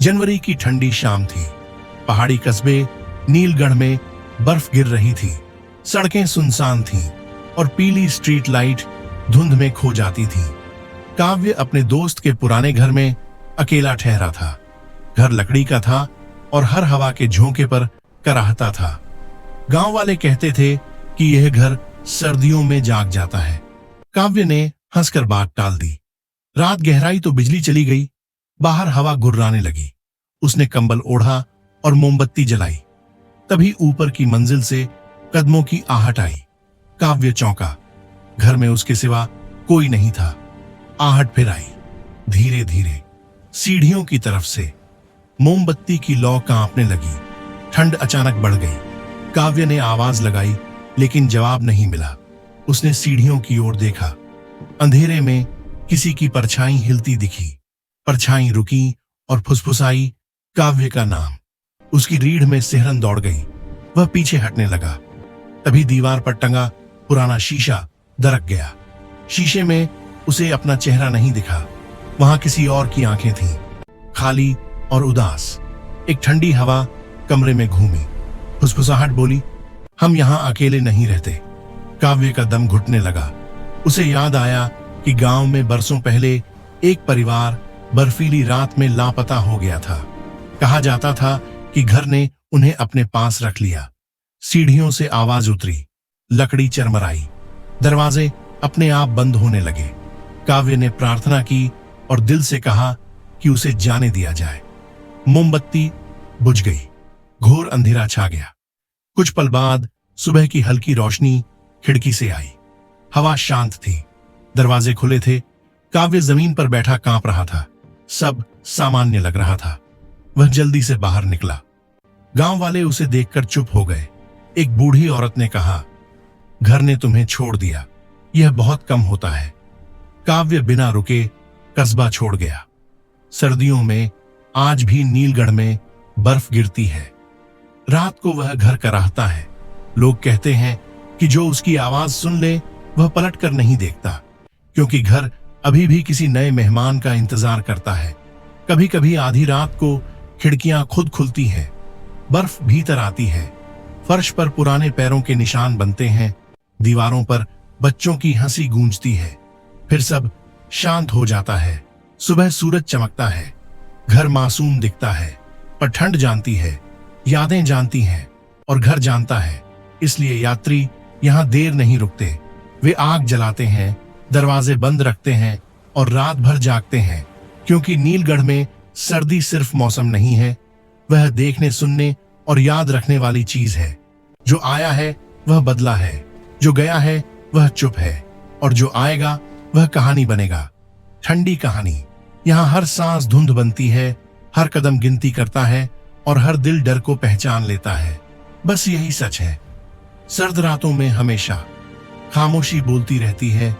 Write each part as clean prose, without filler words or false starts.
जनवरी की ठंडी शाम थी। पहाड़ी कस्बे नीलगढ़ में बर्फ गिर रही थी। सड़कें सुनसान थीं और पीली स्ट्रीट लाइट धुंध में खो जाती थी। काव्य अपने दोस्त के पुराने घर में अकेला ठहरा था। घर लकड़ी का था और हर हवा के झोंके पर कराहता था। गांव वाले कहते थे कि यह घर सर्दियों में जाग जाता है। काव्य ने हंसकर बात टाल दी। रात गहराई तो बिजली चली गई। बाहर हवा गुर्राने लगी। उसने कंबल ओढ़ा और मोमबत्ती जलाई। तभी ऊपर की मंजिल से कदमों की आहट आई। काव्य चौंका। घर में उसके सिवा कोई नहीं था। आहट फिर आई, धीरे धीरे, सीढ़ियों की तरफ से। मोमबत्ती की लौ कांपने लगी। ठंड अचानक बढ़ गई। काव्य ने आवाज लगाई, लेकिन जवाब नहीं मिला। उसने सीढ़ियों की ओर देखा। अंधेरे में किसी की परछाई हिलती दिखी। परछाई रुकी और फुसफुसाई काव्य का नाम। उसकी रीढ़ में सिहरन दौड़ गई। वह पीछे हटने लगा। तभी दीवार पर टंगा पुराना शीशा दरक गया। शीशे में उसे अपना चेहरा नहीं दिखा। वहां किसी और की आंखें थीं, खाली और उदास। एक ठंडी हवा कमरे में घूमी। फुसफुसाहट बोली, हम यहां अकेले नहीं रहते। काव्य का दम घुटने लगा। उसे याद आया कि गांव में बरसों पहले एक परिवार बर्फीली रात में लापता हो गया था। कहा जाता था कि घर ने उन्हें अपने पास रख लिया। सीढ़ियों से आवाज उतरी, लकड़ी चरमराई, दरवाजे अपने आप बंद होने लगे। काव्य ने प्रार्थना की और दिल से कहा कि उसे जाने दिया जाए। मोमबत्ती बुझ गई। घोर अंधेरा छा गया। कुछ पल बाद सुबह की हल्की रोशनी खिड़की से आई। हवा शांत थी। दरवाजे खुले थे। काव्य जमीन पर बैठा कांप रहा था। सब सामान्य लग रहा था। वह जल्दी से बाहर निकला। गांव वाले उसे देखकर चुप हो गए। एक बूढ़ी औरत ने कहा, घर ने तुम्हें छोड़ दिया, यह बहुत कम होता है। काव्य बिना रुके कस्बा छोड़ गया। सर्दियों में आज भी नीलगढ़ में बर्फ गिरती है। रात को वह घर कराहता है। लोग कहते हैं कि जो उसकी आवाज सुन ले वह पलट कर नहीं देखता, क्योंकि घर अभी भी किसी नए मेहमान का इंतजार करता है। कभी कभी आधी रात को खिड़कियां खुद खुलती हैं। बर्फ भीतर आती है। फर्श पर पुराने पैरों के निशान बनते हैं। दीवारों पर बच्चों की हंसी गूंजती है। फिर सब शांत हो जाता है। सुबह सूरज चमकता है। घर मासूम दिखता है, पर ठंड जानती है, यादें जानती हैं और घर जानता है। इसलिए यात्री यहाँ देर नहीं रुकते। वे आग जलाते हैं, दरवाजे बंद रखते हैं और रात भर जागते हैं, क्योंकि नीलगढ़ में सर्दी सिर्फ मौसम नहीं है, वह देखने, सुनने और याद रखने वाली चीज है। जो आया है वह बदला है, जो गया है वह चुप है, और जो आएगा वह कहानी बनेगा। ठंडी कहानी। यहाँ हर सांस धुंध बनती है, हर कदम गिनती करता है और हर दिल डर को पहचान लेता है। बस यही सच है। सर्द रातों में हमेशा खामोशी बोलती रहती है,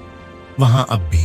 वहां अब भी।